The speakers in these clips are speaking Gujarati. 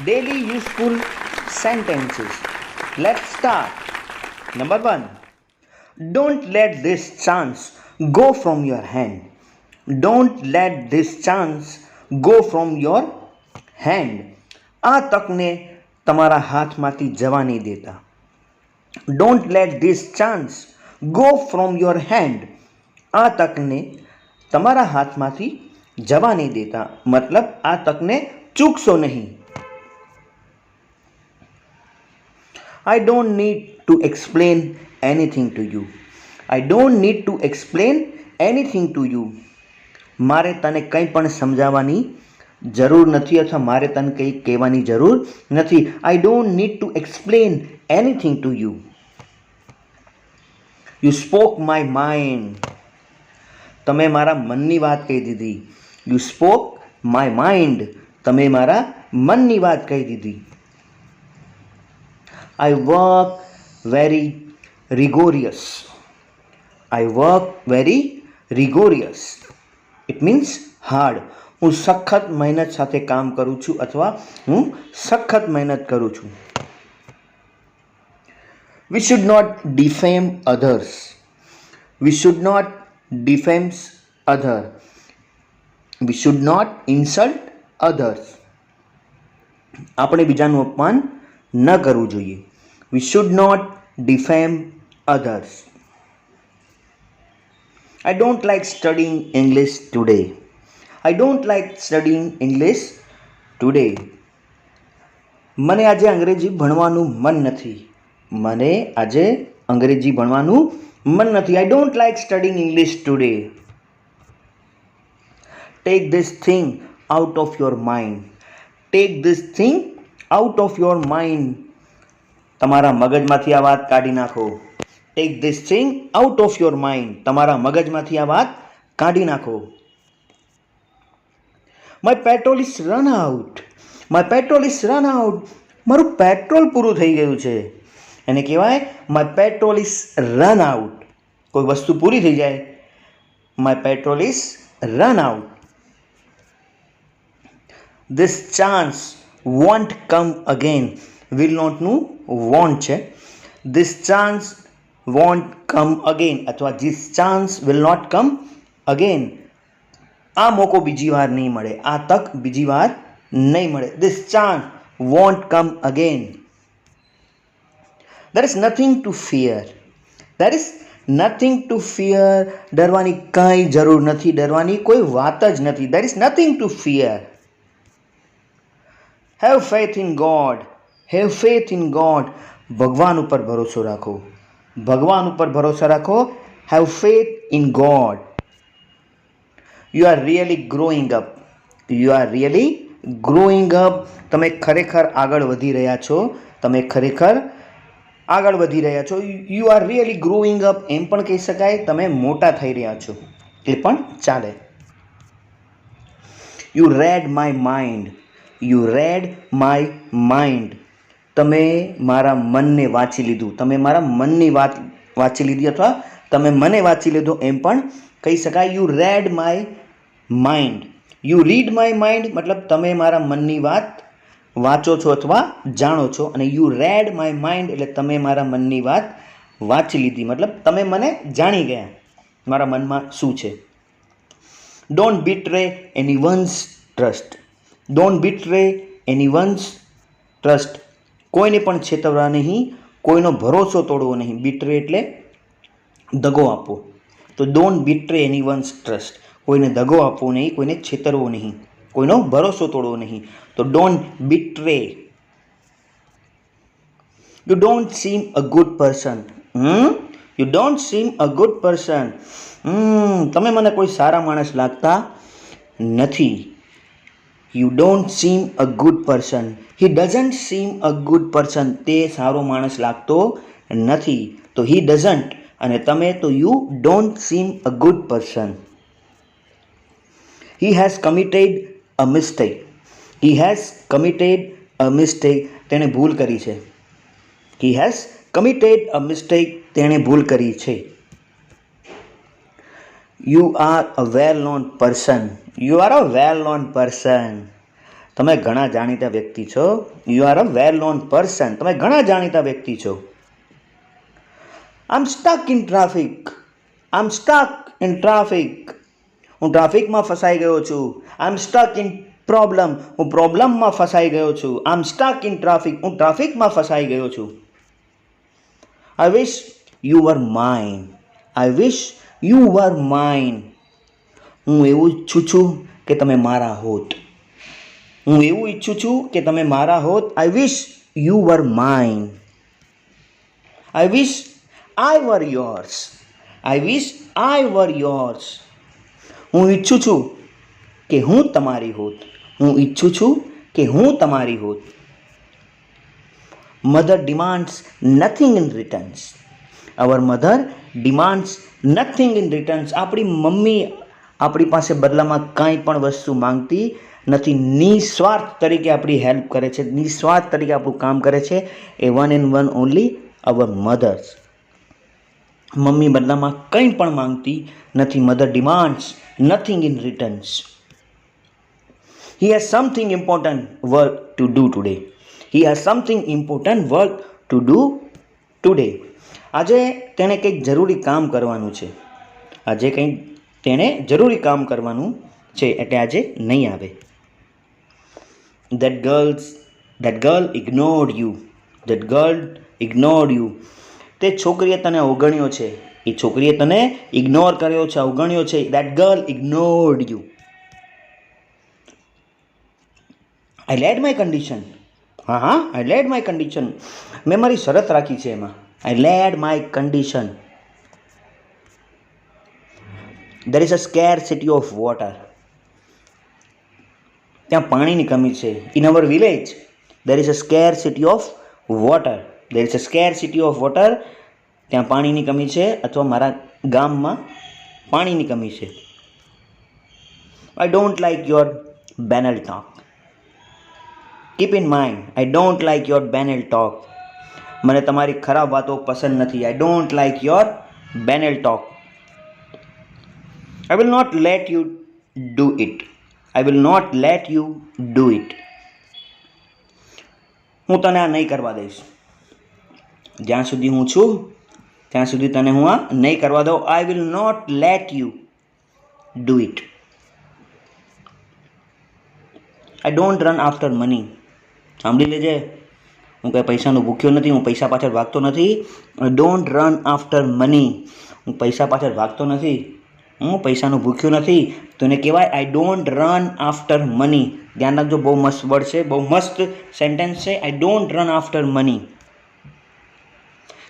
Daily useful sentences. Let's start. Number 1. Don't let this chance go from your hand. Don't let this chance go from your hand. આ તકને તમારા હાથમાંથી જવા નહીં દેતા. Don't let this chance go from your hand. આ તકને તમારા હાથમાંથી જવા નહીં દેતા. મતલબ આ તકને ચૂકશો નહીં. I don't need to explain anything to you. I don't need to explain anything to you. મારે તને કંઈ પણ સમજાવવાની જરૂર નથી અથવા મારે તને કંઈ કહેવાની જરૂર નથી. I don't need to explain anything to you. You spoke my mind. તમે મારા મનની વાત કહી દીધી. You spoke my mind. તમે મારા મનની વાત કહી દીધી. I work very rigorous. I work very rigorous. It means hard. હું સખત મહેનત સાથે કામ કરું છું અથવા હું સખત મહેનત કરું છું. We should not defame others. We should not defame others. We should not insult others. આપણે બીજાનું અપમાન ન કરવું જોઈએ. We should not defame others. I don't like studying English today. I don't like studying English today. મને આજે અંગ્રેજી ભણવાનું મન નથી. મને આજે અંગ્રેજી ભણવાનું મન નથી. I don't like studying English today. Take this thing out of your mind. Take this thing out of your mind. તમારા મગજમાંથી આ વાત કાઢી નાખો. Take this thing out of your mind. તમારા મગજમાંથી આ વાત કાઢી નાખો. My petrol is run out. My petrol is run out. મારું પેટ્રોલ પૂરું થઈ ગયું છે. એને કહેવાય my petrol is run out. કોઈ વસ્તુ પૂરી થઈ જાય. My petrol is run out. This chance won't come again. Will not નું won't છે. This chance won't come again અથવા this chance will not come again. આ મોકો બીજી વાર નહીં મળે. આ તક બીજી વાર નહીં મળે. This chance won't come again. There is nothing to fear. There is nothing to fear. ડરવાની કાંઈ જરૂર નથી. ડરવાની કોઈ વાત જ નથી. There is nothing to fear. Have faith in God. Have faith in God. ભગવાન ઉપર ભરોસો રાખો. ભગવાન ઉપર ભરોસો રાખો. Have faith in God. You are really growing up. You are really growing up. તમે ખરેખર આગળ વધી રહ્યા છો. તમે ખરેખર આગળ વધી રહ્યા છો. You are really growing up એમ પણ કહી શકાય. તમે મોટા થઈ રહ્યા છો એ પણ ચાલે. You read my mind. You read my mind. તમે મારા મનને વાંચી લીધું. તમે મારા મનની વાત વાંચી લીધી અથવા તમે મને વાંચી લીધો એમ પણ કહી શકાય. You read my mind. You read my mind મતલબ તમે મારા મનની વાત વાંચો છો અથવા જાણો છો. અને યુ રેડ માય માઇન્ડ એટલે તમે મારા મનની વાત વાંચી લીધી મતલબ તમે મને જાણી ગયા મારા મનમાં શું છે. Don't betray anyone's trust. Don't betray anyone's trust. કોઈને પણ છેતરવા નહીં. કોઈનો ભરોસો તોડવો નહીં. બીટ્રે એટલે દગો આપવો. તો ડોન્ટ બીટ્રે એનીવન્સ ટ્રસ્ટ. કોઈને દગો આપવો નહીં. કોઈને છેતરવો નહીં. કોઈનો ભરોસો તોડવો નહીં. તો don't betray. You don't seem a good person. You don't seem a good person. તમે મને કોઈ સારા માણસ લાગતા નથી. You don't seem a good person. He doesn't seem a good person. તે સારો માણસ લાગતો નથી. તો he doesn't અને તમે તો you don't seem a good person. He has committed a mistake. He has committed a mistake. તેણે ભૂલ કરી છે. He has committed a mistake. તેણે ભૂલ કરી છે. You are a well known person. You are a well known person. તમે ઘણા જાણીતા વ્યક્તિ છો. You are a well known person. તમે ઘણા જાણીતા વ્યક્તિ છો. I am stuck in traffic. I am stuck in traffic. હું ટ્રાફિકમાં ફસાઈ ગયો છું. I am stuck in problem. હું પ્રોબ્લેમમાં ફસાઈ ગયો છું. I am stuck in traffic. હું ટ્રાફિકમાં ફસાઈ ગયો છું. I wish you were mine. I wish you were mine. હું એવું ઈચ્છું છું કે તમે મારા હોત. હું એવું ઈચ્છું છું કે તમે મારા હોત. I wish you were mine. I wish I were yours. I wish I were yours. હું ઈચ્છું છું કે હું તમારી હોત. હું ઈચ્છું છું કે હું તમારી હોત. Mother demands nothing in returns. Our mother demands nothing in returns. આપણી મમ્મી આપણી પાસે બદલામાં કાંઈ પણ વસ્તુ માંગતી નથી. નિસ્વાર્થ તરીકે આપણી હેલ્પ કરે છે. નિસ્વાર્થ તરીકે આપણું કામ કરે છે. A one and one only our mothers. Mummy બદલામાં કંઈ પણ માંગતી નથી. Mother demands nothing in returns. He has something important work to do today. He has something important work to do today. આજે તેણે કંઈક જરૂરી કામ કરવાનું છે. આજે કંઈક તેણે જરૂરી કામ કરવાનું છે એટલે આજે નહીં આવે. That girl ignored you. That girl ignored you. તે છોકરીએ તને અવગણ્યો છે. એ છોકરીએ તને ઇગ્નોર કર્યો છે, અવગણ્યો છે. That girl ignored you. I laid my condition. I laid my condition. મેં મારી શરત રાખી છે એમાં. I laid my condition. There is a scarcity of water. ત્યાં પાણીની કમી છે. In our village there is a scarcity of water. There is a scarcity of water. ત્યાં પાણીની કમી છે અથવા મારા ગામમાં પાણીની કમી છે. I don't like your banal talk. Keep in mind, I don't like your banal talk. મને તમારી ખરાબ વાતો પસંદ નથી. I don't like your banal talk. I will not let you do it. I will not let you do it. હું તને આ નહીં કરવા દઈશ. જ્યાં સુધી હું છું ત્યાં સુધી તને હું આ નહીં કરવા દઉં. I will not let you do it. I don't run after money. સાંભળી લેજે, હું કંઈ પૈસાનો ભૂખ્યો નથી. હું પૈસા પાછળ ભાગતો નથી. I don't run after money. હું પૈસા પાછળ ભાગતો નથી. હું પૈસાનો ભૂખ્યો નથી. તો એને કહેવાય આઈ ડોન્ટ રન આફ્ટર મની. ધ્યાન રાખજો, બહુ મસ્ત વર્ડ છે, બહુ મસ્ત સેન્ટેન્સ છે. I don't run after money.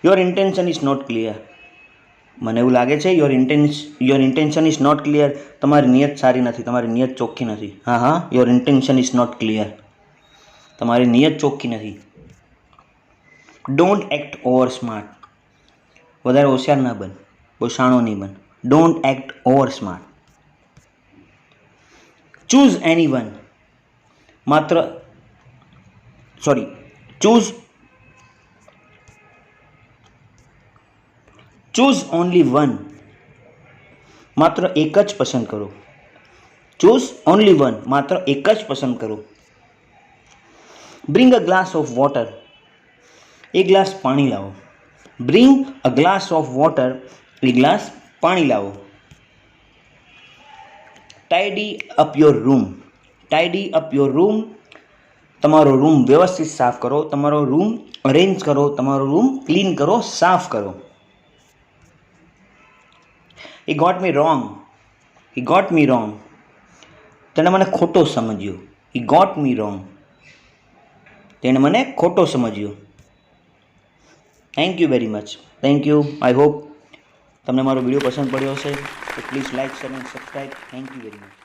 Your intention is not clear. મને એવું લાગે છે your intention is not clear. તમારી નિયત સારી નથી, તમારી નિયત ચોખ્ખી નથી. Your intention is not clear. તમારી નિયત ચોખ્ખી નથી. Don't act over smart. વધારે હોશિયાર ના બન, બહુ શાણો નહીં બન. Don't act over smart. Choose anyone. Choose only one. માત્ર એક જ પસંદ કરો. Choose only one. માત્ર એક જ પસંદ કરો. Bring a glass of water. એક ગ્લાસ પાણી લાવો. Bring a glass of water. એક ગ્લાસ પાણી લાવો. Tidy up your room. Tidy up your room. તમારો રૂમ વ્યવસ્થિત સાફ કરો. તમારો રૂમ અરેન્જ કરો. તમારો રૂમ ક્લીન કરો, સાફ કરો. He got me wrong. He got me wrong. તેણે મને ખોટો સમજ્યો. He got me wrong. તેણે મને ખોટો સમજ્યો. Thank you very much. Thank you. I hope તમને મારો વિડીયો પસંદ પડ્યો હશે તો please like, share and subscribe. Thank you very much.